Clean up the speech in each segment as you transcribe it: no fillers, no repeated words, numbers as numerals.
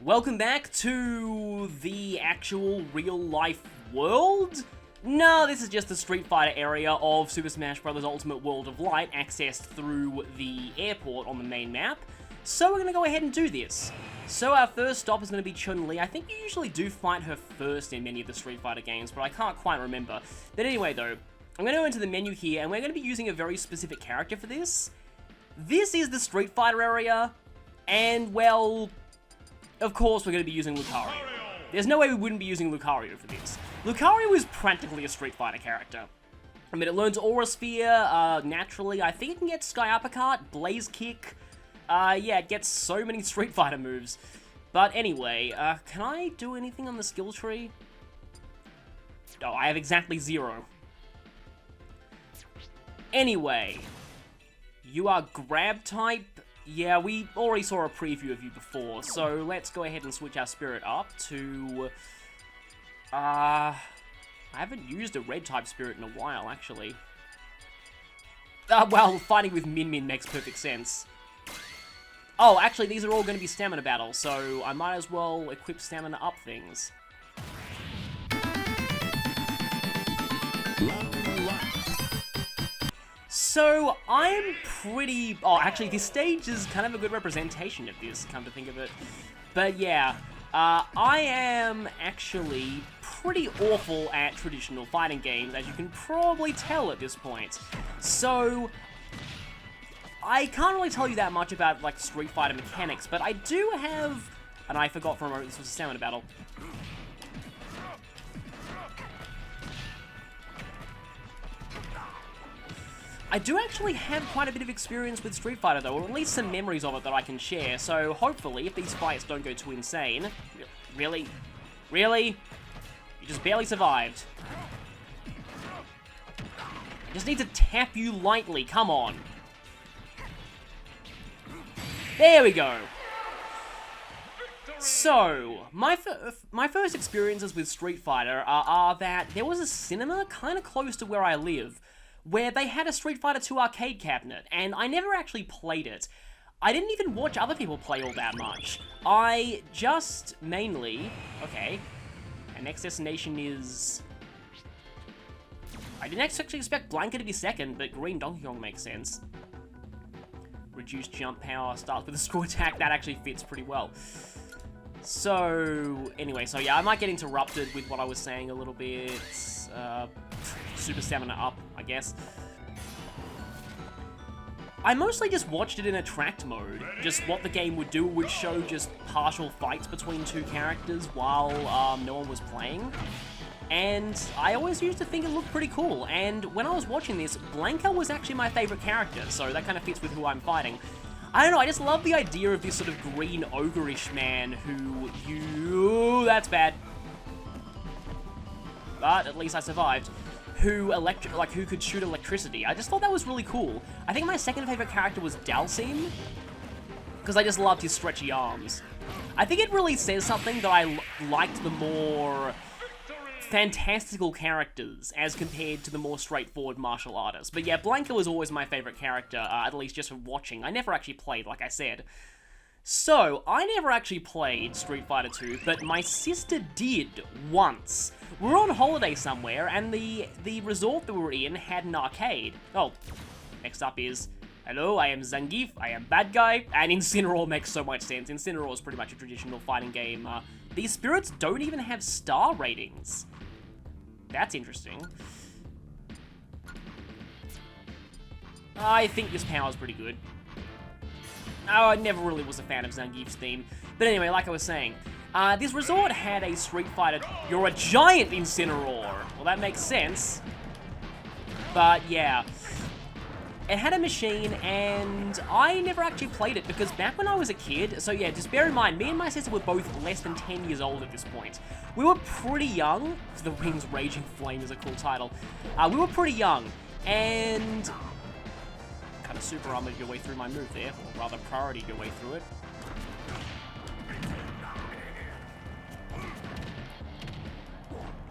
Welcome back to the actual real-life world? No, this is just the Street Fighter area of Super Smash Bros. Ultimate World of Light, accessed through the airport on the main map. So we're gonna go ahead and do this. So our first stop is gonna be Chun-Li. I think you usually do fight her first in many of the Street Fighter games, but I can't quite remember. But anyway though, I'm gonna go into the menu here, and we're gonna be using a very specific character for this. This is the Street Fighter area, and well, of course we're gonna be using Lucario. There's no way we wouldn't be using Lucario for this. Lucario is practically a Street Fighter character. I mean, it learns Aura Sphere, naturally. I think it can get Sky Uppercut, Blaze Kick. Yeah, it gets so many Street Fighter moves. But anyway, can I do anything on the skill tree? Oh, I have exactly 0. Anyway, you are Grab type. Yeah, we already saw a preview of you before, so let's go ahead and switch our spirit up to... I haven't used a red type spirit in a while, actually. Well, fighting with Min Min makes perfect sense. Oh, actually, these are all going to be stamina battles, so I might as well equip stamina up things. So, I'm pretty... Oh, actually, this stage is kind of a good representation of this, come to think of it. But yeah, I am actually pretty awful at traditional fighting games, as you can probably tell at this point. So, I can't really tell you that much about, like, Street Fighter mechanics, but I do have... And I forgot for a moment this was a stamina battle. I do actually have quite a bit of experience with Street Fighter though, or at least some memories of it that I can share, so hopefully, if these fights don't go too insane... Really? Really? You just barely survived. I just need to tap you lightly, come on. There we go. So, my first experiences with Street Fighter are that there was a cinema kind of close to where I live, where they had a Street Fighter 2 arcade cabinet, and I never actually played it. I didn't even watch other people play all that much. I just mainly... Okay. Our next destination is... I didn't actually expect Blanca to be second, but Green Donkey Kong makes sense. Reduced jump power, starts with a screw attack, that actually fits pretty well. So, anyway, so yeah, I might get interrupted with what I was saying a little bit. Super stamina up, I guess. I mostly just watched it in attract mode. Just what the game would do would show just partial fights between two characters while no one was playing. And I always used to think it looked pretty cool. And when I was watching this, Blanca was actually my favorite character, so that kind of fits with who I'm fighting. I don't know, I just love the idea of this sort of green ogre-ish man who you... That's bad. But at least I survived. Who could shoot electricity. I just thought that was really cool. I think my second favorite character was Dalsim, because I just loved his stretchy arms. I think it really says something that I liked the more fantastical characters as compared to the more straightforward martial artists. But yeah, Blanca was always my favorite character, at least just from watching. I never actually played, like I said. So, I never actually played Street Fighter 2, but my sister did once. We were on holiday somewhere, and the resort that we were in had an arcade. Oh, next up is, hello, I am Zangief, I am bad guy, and Incineroar makes so much sense. Incineroar is pretty much a traditional fighting game. These spirits don't even have star ratings. That's interesting. I think this power is pretty good. Oh, I never really was a fan of Zangief's theme. But anyway, like I was saying, this resort had a Street Fighter... You're a giant Incineroar! Well, that makes sense. But, yeah. It had a machine, and I never actually played it, because back when I was a kid... So, yeah, just bear in mind, me and my sister were both less than 10 years old at this point. We were pretty young. The Wings Raging Flame is a cool title. We were pretty young, and... Kind of super armored your way through my move there, or rather priority your way through it.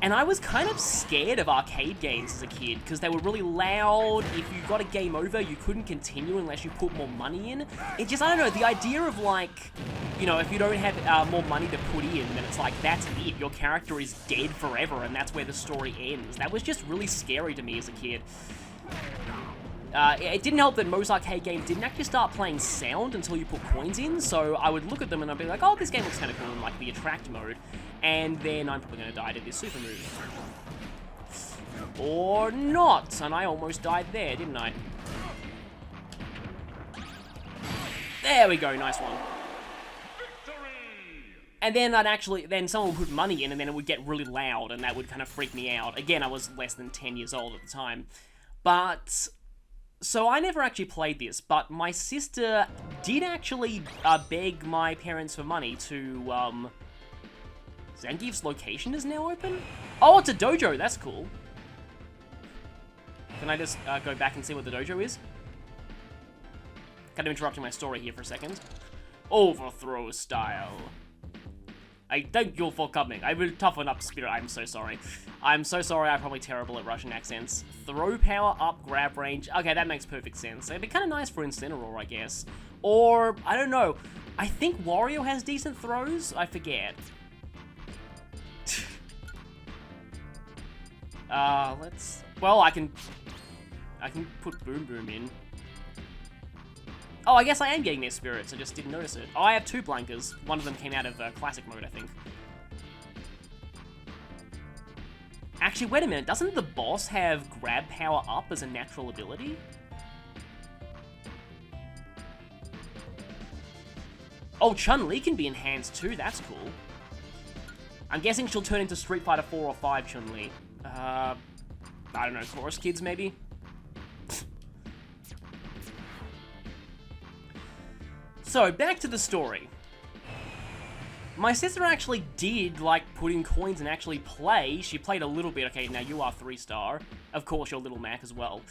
And I was kind of scared of arcade games as a kid, because they were really loud. If you got a game over, you couldn't continue unless you put more money in. It just, I don't know, the idea of like, you know, if you don't have more money to put in, then it's like, that's it. Your character is dead forever, and that's where the story ends. That was just really scary to me as a kid. It didn't help that most arcade games didn't actually start playing sound until you put coins in, so I would look at them and I'd be like, oh, this game looks kind of cool in like the attract mode, and then I'm probably going to die to this super move. Or not, and I almost died there, didn't I? There we go, nice one. And then then someone would put money in and then it would get really loud and that would kind of freak me out. Again, I was less than 10 years old at the time. But, so I never actually played this, but my sister did actually beg my parents for money to, Zangief's location is now open? Oh, it's a dojo, that's cool. Can I just go back and see what the dojo is? Kind of interrupting my story here for a second. Overthrow style. I thank you for coming. I will toughen up spirit. I'm so sorry. I'm so sorry. I'm probably terrible at Russian accents. Throw power up, grab range. Okay, that makes perfect sense. It'd be kind of nice for Incineroar, I guess. Or, I don't know. I think Wario has decent throws. I forget. Let's... Well, I can put Boom Boom in. Oh, I guess I am getting their spirits, I just didn't notice it. Oh, I have 2 Blankers. One of them came out of Classic mode, I think. Actually, wait a minute. Doesn't the boss have grab power up as a natural ability? Oh, Chun-Li can be enhanced too. That's cool. I'm guessing she'll turn into Street Fighter 4 or 5 Chun-Li. I don't know, Chorus Kids maybe? So, back to the story. My sister actually did, like, put in coins and actually play. She played a little bit. Okay, now you are 3-star. Of course, you're Little Mac as well.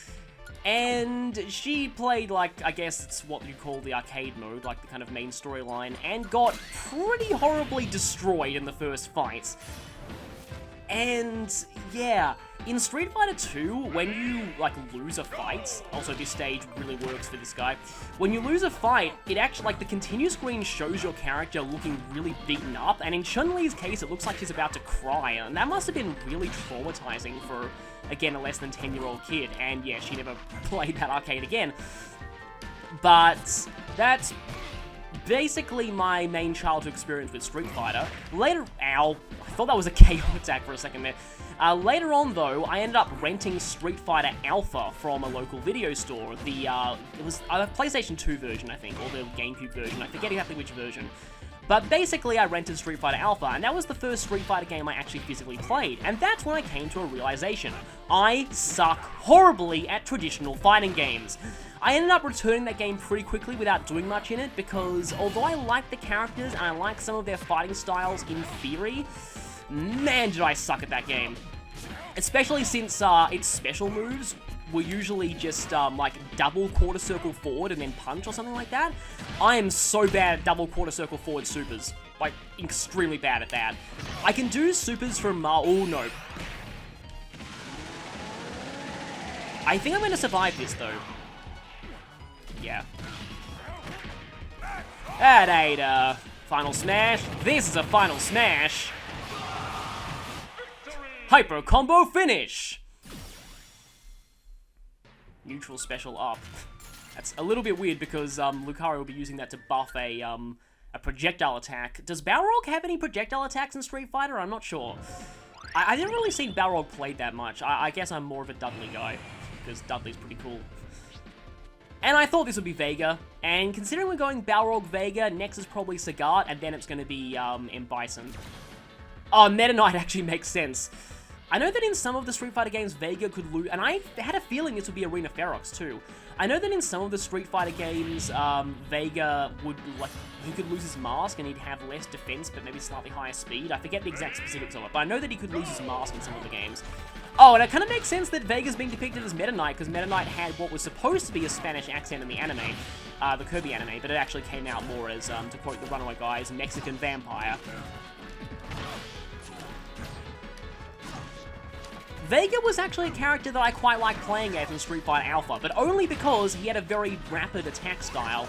And she played, like, I guess it's what you call the arcade mode, like the kind of main storyline, and got pretty horribly destroyed in the first fight. And, yeah, in Street Fighter 2, when you, like, lose a fight, also this stage really works for this guy, when you lose a fight, it actually, like, the continue screen shows your character looking really beaten up, and in Chun-Li's case, it looks like she's about to cry, and that must have been really traumatizing for, again, a less than 10-year-old kid, and yeah, she never played that arcade again. But that's basically my main childhood experience with Street Fighter. Later, ow, I thought that was a KO attack for a second there. Later on, though, I ended up renting Street Fighter Alpha from a local video store. It was a PlayStation 2 version, I think, or the GameCube version. I forget exactly which version. But basically, I rented Street Fighter Alpha, and that was the first Street Fighter game I actually physically played. And that's when I came to a realization. I suck horribly at traditional fighting games. I ended up returning that game pretty quickly without doing much in it, because although I like the characters and I like some of their fighting styles in theory, man did I suck at that game. Especially since its special moves were usually just like double quarter circle forward and then punch or something like that. I am so bad at double quarter circle forward supers. Like, extremely bad at that. I can do supers from, oh no. I think I'm going to survive this though. Yeah. That ain't a final smash. This is a final smash. Hyper combo finish. Neutral special up. That's a little bit weird because Lucario will be using that to buff a projectile attack. Does Balrog have any projectile attacks in Street Fighter? I'm not sure. I didn't really see Balrog played that much. I guess I'm more of a Dudley guy because Dudley's pretty cool. And I thought this would be Vega, and considering we're going Balrog, Vega, next is probably Sagat, and then it's going to be M. Bison. Oh, Meta Knight actually makes sense. I know that in some of the Street Fighter games, Vega could lose, and I had a feeling this would be Arena Ferox too. I know that in some of the Street Fighter games, Vega would, like, he could lose his mask and he'd have less defense, but maybe slightly higher speed. I forget the exact specifics of it, but I know that he could lose his mask in some of the games. Oh, and it kind of makes sense that Vega's being depicted as Meta Knight, because Meta Knight had what was supposed to be a Spanish accent in the anime, the Kirby anime, but it actually came out more as, to quote the Runaway Guys, Mexican vampire. Vega was actually a character that I quite liked playing as in Street Fighter Alpha, but only because he had a very rapid attack style,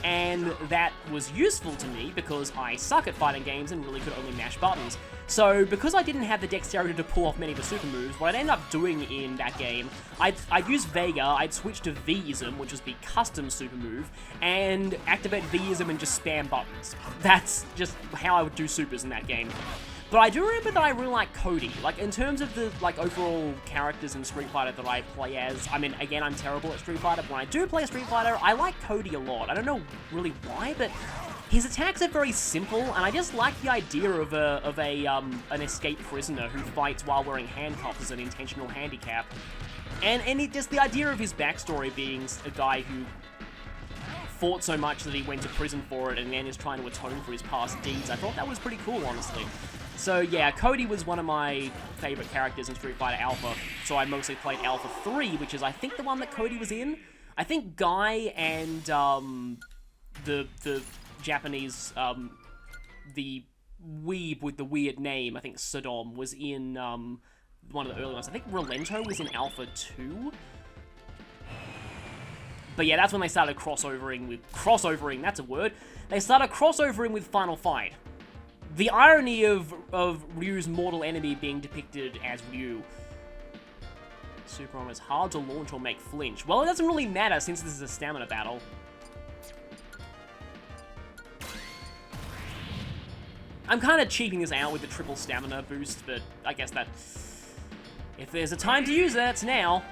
and that was useful to me because I suck at fighting games and really could only mash buttons. So, because I didn't have the dexterity to pull off many of the super moves, what I'd end up doing in that game, I'd use Vega, I'd switch to V-ism, which was the custom super move, and activate V-ism and just spam buttons. That's just how I would do supers in that game. But I do remember that I really like Cody. Like, in terms of the, like, overall characters in Street Fighter that I play as, I mean, again, I'm terrible at Street Fighter, but when I do play Street Fighter, I like Cody a lot. I don't know really why, but his attacks are very simple, and I just like the idea of an escaped prisoner who fights while wearing handcuffs as an intentional handicap. And just the idea of his backstory being a guy who fought so much that he went to prison for it and then is trying to atone for his past deeds, I thought that was pretty cool, honestly. So yeah, Cody was one of my favorite characters in Street Fighter Alpha, so I mostly played Alpha 3, which is I think the one that Cody was in. I think Guy and the Japanese, the weeb with the weird name, I think Saddam, was in one of the early ones. I think Rolento was in Alpha 2. But yeah, that's when they started crossovering, that's a word. They started crossovering with Final Fight. The irony of Ryu's mortal enemy being depicted as Ryu. Super Armor is hard to launch or make flinch. Well, it doesn't really matter since this is a stamina battle. I'm kind of cheaping this out with the triple stamina boost, but I guess that... if there's a time to use that, it's now.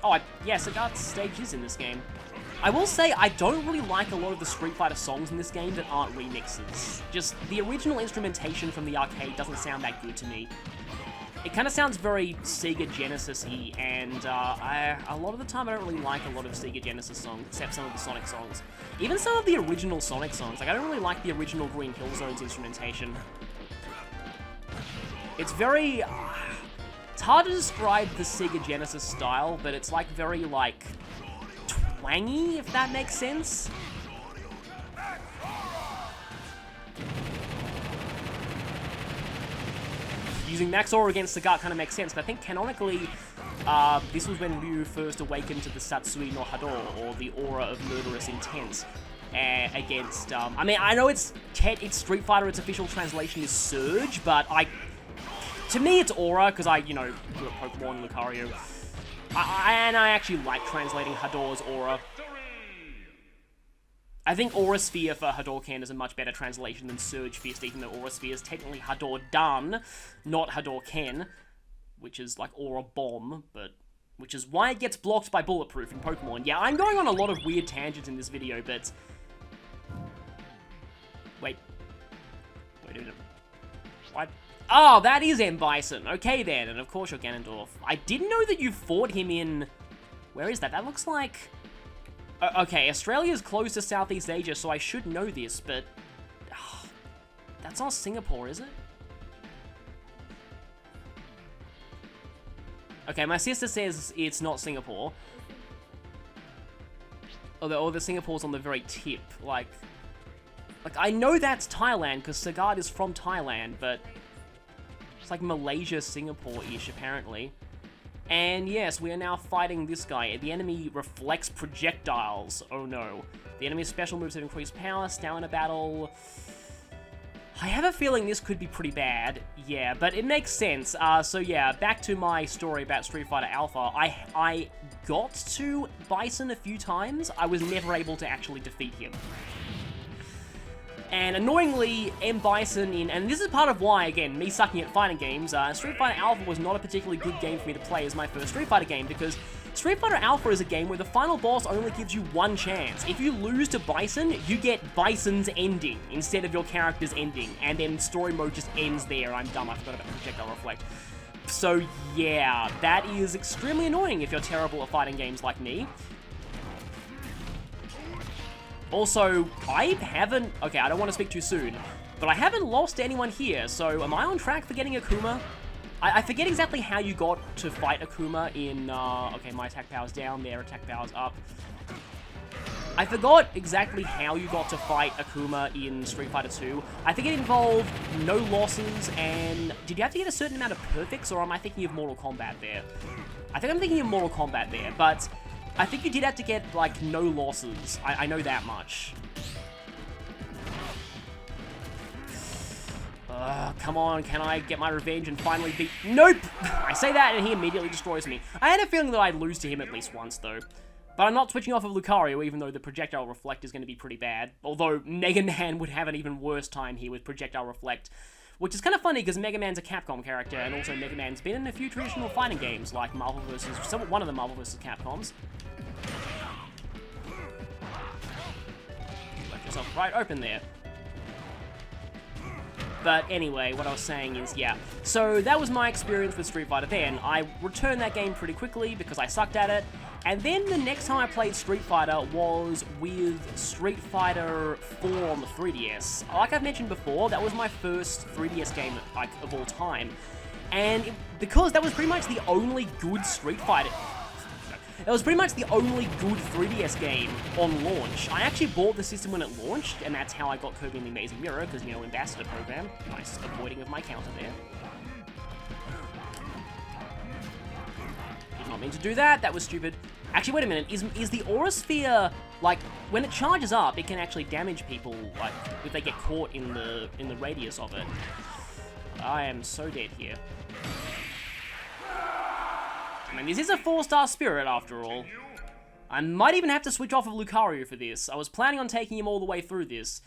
Oh, yes, Sagat's stage is in this game. I will say, I don't really like a lot of the Street Fighter songs in this game that aren't remixes. Just, the original instrumentation from the arcade doesn't sound that good to me. It kind of sounds very Sega Genesis-y, and a lot of the time I don't really like a lot of Sega Genesis songs, except some of the Sonic songs. Even some of the original Sonic songs, like I don't really like the original Green Hill Zone's instrumentation. It's very... it's hard to describe the Sega Genesis style, but it's like very, like, twangy, if that makes sense. Using Max Aura against Sagat kind of makes sense, but I think canonically, this was when Ryu first awakened to the Satsui no Hado, or the aura of murderous intent, against, I mean, I know it's Street Fighter, its official translation is Surge, but to me it's Aura, because I, you know, grew up Pokemon, Lucario, and I actually like translating Hador's Aura. I think Aura Sphere for Hadouken is a much better translation than Surge Fist, even though Aura Sphere is technically Hador Dan, not Hadouken, which is like Aura Bomb, but which is why it gets blocked by Bulletproof in Pokemon. Yeah, I'm going on a lot of weird tangents in this video, but... Wait a minute. What? Oh, that is M. Bison. Okay then, and of course you're Ganondorf. I didn't know that you fought him in... Where is that? That looks like... Okay, Australia's close to Southeast Asia, so I should know this, but... that's not Singapore, is it? Okay, my sister says it's not Singapore. Although the Singapore's on the very tip, like I know that's Thailand, because Sagat is from Thailand, but... it's like Malaysia, Singapore-ish, apparently. And yes, we are now fighting this guy. The enemy reflects projectiles. Oh no. The enemy's special moves have increased power, stamina battle. I have a feeling this could be pretty bad. Yeah, but it makes sense. So yeah, back to my story about Street Fighter Alpha. I got to Bison a few times. I was never able to actually defeat him. And annoyingly, M. Bison and this is part of why, again, me sucking at fighting games, Street Fighter Alpha was not a particularly good game for me to play as my first Street Fighter game, because Street Fighter Alpha is a game where the final boss only gives you one chance. If you lose to Bison, you get Bison's ending instead of your character's ending, and then story mode just ends there. I'm dumb, I forgot about Projectile Reflect. So yeah, that is extremely annoying if you're terrible at fighting games like me. Also, I haven't... okay, I don't want to speak too soon, but I haven't lost to anyone here, so am I on track for getting Akuma? I forget exactly how you got to fight Akuma in... okay, my attack power's down, their attack power's up. I forgot exactly how you got to fight Akuma in Street Fighter 2. I think it involved no losses, and did you have to get a certain amount of perfects, or am I thinking of Mortal Kombat there? I think I'm thinking of Mortal Kombat there, but I think you did have to get, like, no losses. I know that much. Come on, can I get my revenge and finally beat... Nope! I say that and he immediately destroys me. I had a feeling that I'd lose to him at least once, though. But I'm not switching off of Lucario, even though the Projectile Reflect is going to be pretty bad. Although Mega Man would have an even worse time here with Projectile Reflect. Which is kind of funny, because Mega Man's a Capcom character, and also Mega Man's been in a few traditional fighting games, like Marvel vs. one of the Marvel vs. Capcoms. Left yourself right open there. But anyway, what I was saying is, yeah. So that was my experience with Street Fighter then. I returned that game pretty quickly because I sucked at it. And then the next time I played Street Fighter was with Street Fighter 4 on the 3DS. Like I've mentioned before, that was my first 3DS game like, of all time. And because that was pretty much the only good Street Fighter... It was pretty much the only good 3DS game on launch. I actually bought the system when it launched, and that's how I got Kirby and the Amazing Mirror, because, you know, Ambassador Program. Nice avoiding of my counter there. Did not mean to do that, that was stupid. Actually, wait a minute, is the Aura Sphere, like, when it charges up, it can actually damage people, like, if they get caught in the radius of it. I am so dead here. I mean, this is a 4-star spirit, after all. I might even have to switch off of Lucario for this. I was planning on taking him all the way through this.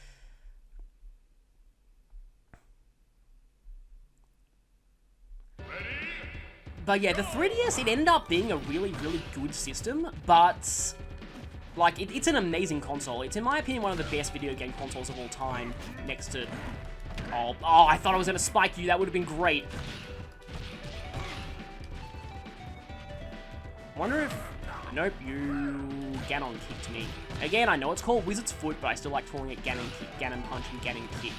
But yeah, the 3DS, it ended up being a really, really good system, but... Like, it's an amazing console. It's, in my opinion, one of the best video game consoles of all time, next to... Oh, I thought I was going to spike you. That would have been great. I wonder if... Nope, you... Ganon kicked me. Again, I know it's called Wizard's Foot, but I still like calling it Ganon Kick, Ganon Punch, and Ganon Kick.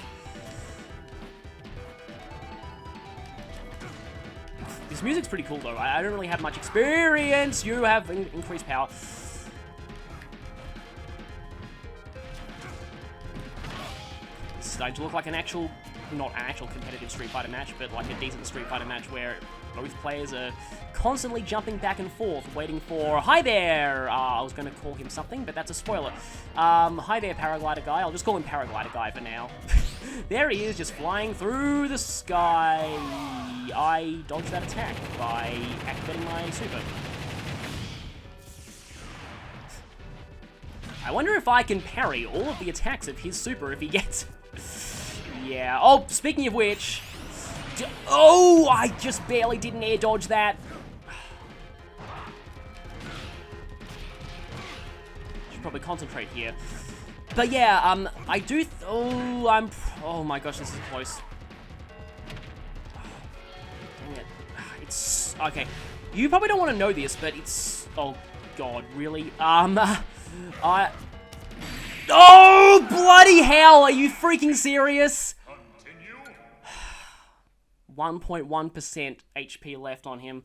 This music's pretty cool, though. I don't really have much experience. You have increased power. This is starting to look like an actual... Not an actual competitive Street Fighter match, but like a decent Street Fighter match where both players are constantly jumping back and forth, waiting for... Hi there! I was going to call him something, but that's a spoiler. Hi there, Paraglider Guy. I'll just call him Paraglider Guy for now. There he is, just flying through the sky. I dodged that attack by activating my super. I wonder if I can parry all of the attacks of his super if he gets... Yeah. Oh, speaking of which... Oh, I just barely didn't air dodge that. Should probably concentrate here. But yeah, I do... Oh my gosh, this is close. Dang it. It's... Okay. You probably don't want to know this, but it's... Oh, God, really? Oh, bloody hell! Are you freaking serious? 1.1% HP left on him.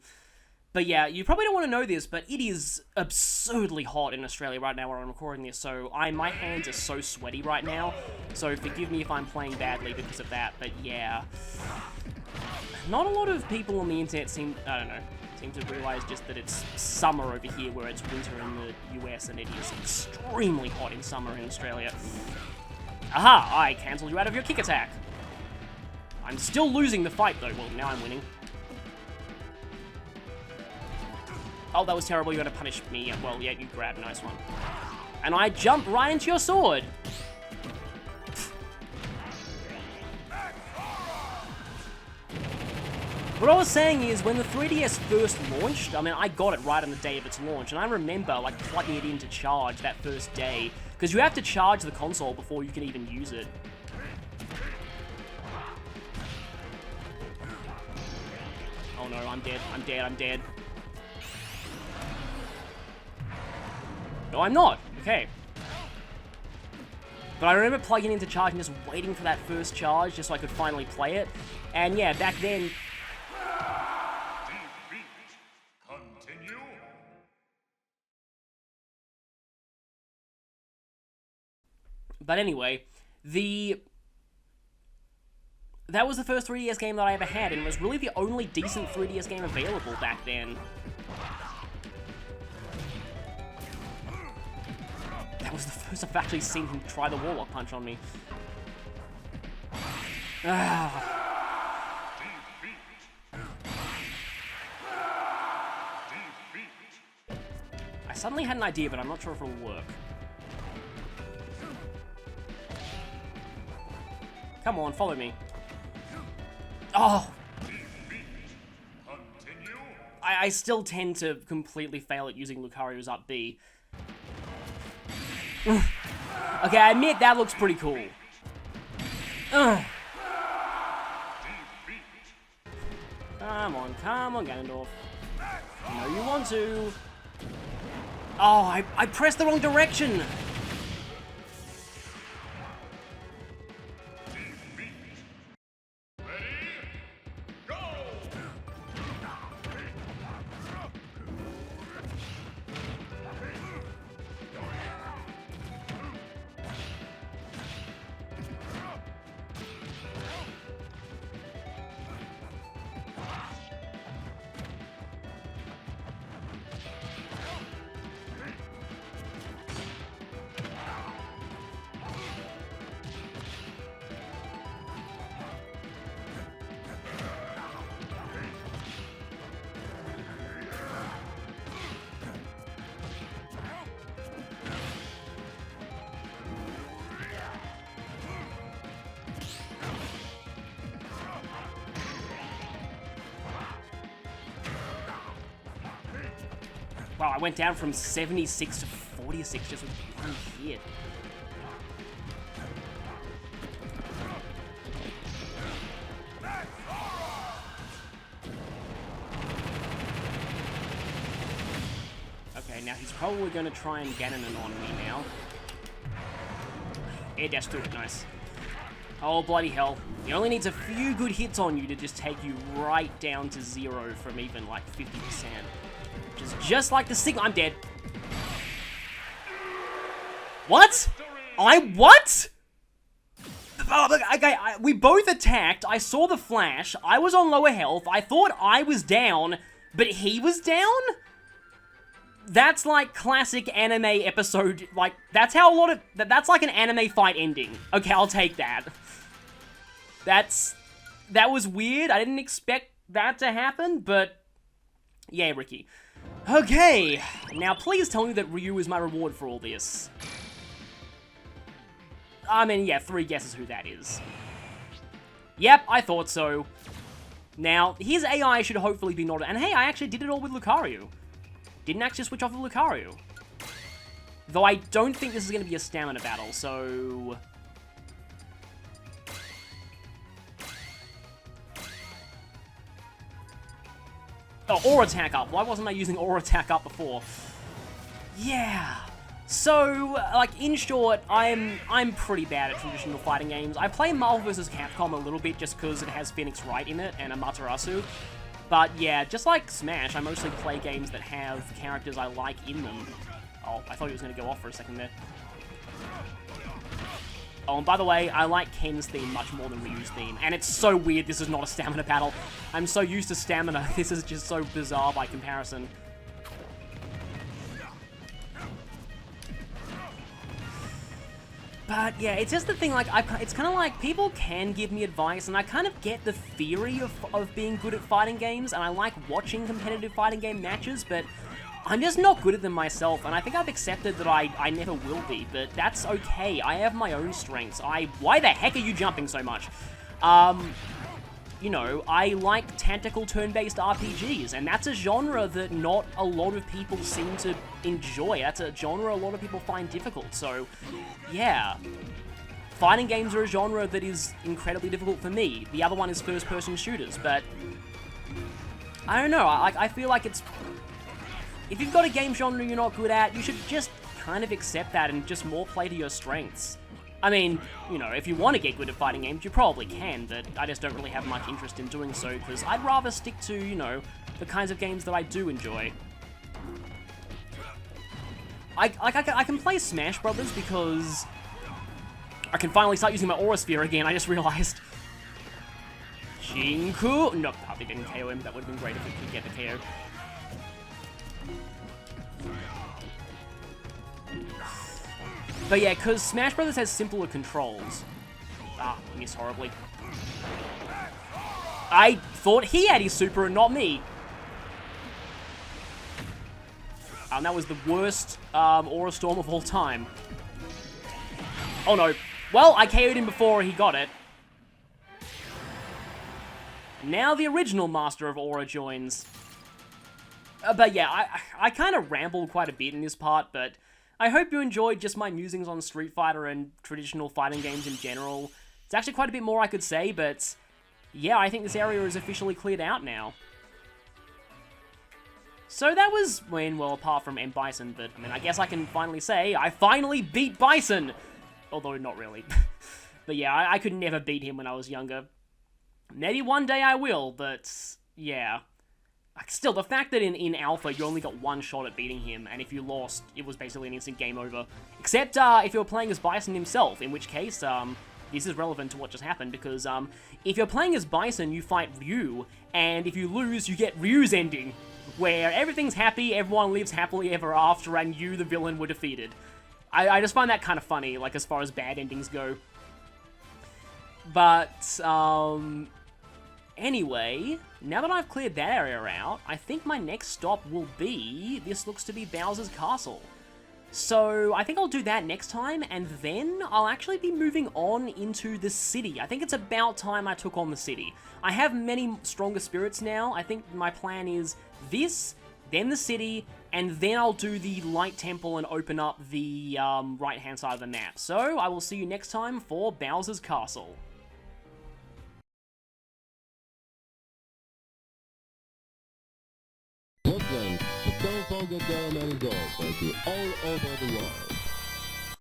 But yeah, you probably don't want to know this, but it is absurdly hot in Australia right now where I'm recording this, so my hands are so sweaty right now, so forgive me if I'm playing badly because of that, but yeah. Not a lot of people on the internet seem to realise just that it's summer over here where it's winter in the US and it is extremely hot in summer in Australia. Aha! I cancelled you out of your kick attack. I'm still losing the fight though. Well, now I'm winning. Oh, that was terrible. You're gonna punish me. Well, yeah, you grabbed. Nice one. And I jump right into your sword. What I was saying is, when the 3DS first launched, I mean, I got it right on the day of its launch, and I remember, like, plugging it in to charge that first day, because you have to charge the console before you can even use it. Oh no, I'm dead, I'm dead, I'm dead. No, I'm not. Okay. But I remember plugging into charge and just waiting for that first charge just so I could finally play it. And yeah, back then... But anyway, that was the first 3DS game that I ever had, and it was really the only decent 3DS game available back then. That was the first I've actually seen him try the Warlock Punch on me. I suddenly had an idea, but I'm not sure if it'll work. Come on, follow me. Oh! I still tend to completely fail at using Lucario's up B. Okay, I admit that looks pretty cool. Come on, Ganondorf. I know you want to. Oh, I pressed the wrong direction! Wow, I went down from 76 to 46 just with one hit. Okay, now he's probably going to try and Ganon on me now. Air dash through it, nice. Oh, bloody hell. He only needs a few good hits on you to just take you right down to 0 from even like 50%. Which is just like the signal. I'm dead. What? What? Oh, okay, we both attacked. I saw the flash. I was on lower health. I thought I was down, but he was down? That's like classic anime episode. Like, that's how a lot of... That's like an anime fight ending. Okay, I'll take that. That was weird. I didn't expect that to happen, but... Yeah, Ricky. Okay, now please tell me that Ryu is my reward for all this. I mean, yeah, 3 guesses who that is. Yep, I thought so. Now, his AI should hopefully be not... And hey, I actually did it all with Lucario. Didn't actually switch off of Lucario. Though I don't think this is going to be a stamina battle, so... Oh, Aura Attack up. Why wasn't I using Aura Attack up before? Yeah. So, like, in short, I'm pretty bad at traditional fighting games. I play Marvel vs. Capcom a little bit just because it has Phoenix Wright in it and Amaterasu. But yeah, just like Smash, I mostly play games that have characters I like in them. Oh, I thought he was going to go off for a second there. Oh, and by the way, I like Ken's theme much more than Ryu's theme. And it's so weird this is not a stamina battle. I'm so used to stamina, this is just so bizarre by comparison. But yeah, it's just the thing, like, it's kind of like, people can give me advice, and I kind of get the theory of being good at fighting games, and I like watching competitive fighting game matches, but I'm just not good at them myself, and I think I've accepted that I never will be, but that's okay. I have my own strengths. Why the heck are you jumping so much? You know, I like tactical turn-based RPGs, and that's a genre that not a lot of people seem to enjoy. That's a genre a lot of people find difficult, so yeah. Fighting games are a genre that is incredibly difficult for me. The other one is first-person shooters, but I don't know, I feel like it's... If you've got a game genre you're not good at, you should just kind of accept that and just more play to your strengths. I mean, you know, if you want to get good at fighting games, you probably can, but I just don't really have much interest in doing so, because I'd rather stick to, you know, the kinds of games that I do enjoy. I can play Smash Brothers because I can finally start using my Aura Sphere again, I just realized. Shinku. Nope, probably didn't KO him. That would have been great if we could get the KO. But yeah, because Smash Brothers has simpler controls. Ah, missed horribly. I thought he had his super and not me. And that was the worst Aura Storm of all time. Oh no. Well, I KO'd him before he got it. Now the original Master of Aura joins. But yeah, I kind of rambled quite a bit in this part, but I hope you enjoyed just my musings on Street Fighter and traditional fighting games in general. It's actually quite a bit more I could say, but yeah, I think this area is officially cleared out now. So that was when, well, apart from M. Bison, but I mean, I guess I can finally say I finally beat Bison! Although, not really. But yeah, I could never beat him when I was younger. Maybe one day I will, but yeah. Still, the fact that in Alpha, you only got one shot at beating him, and if you lost, it was basically an instant game over. Except if you were playing as Bison himself, in which case, this is relevant to what just happened, because if you're playing as Bison, you fight Ryu, and if you lose, you get Ryu's ending, where everything's happy, everyone lives happily ever after, and you, the villain, were defeated. I just find that kind of funny, like, as far as bad endings go. But, anyway, now that I've cleared that area out, I think my next stop will be, this looks to be Bowser's Castle. So, I think I'll do that next time, and then I'll actually be moving on into the city. I think it's about time I took on the city. I have many stronger spirits now. I think my plan is this, then the city, and then I'll do the Light Temple and open up the right-hand side of the map. So, I will see you next time for Bowser's Castle. Brooklyn, but don't forget there are many dogs like you all over the world.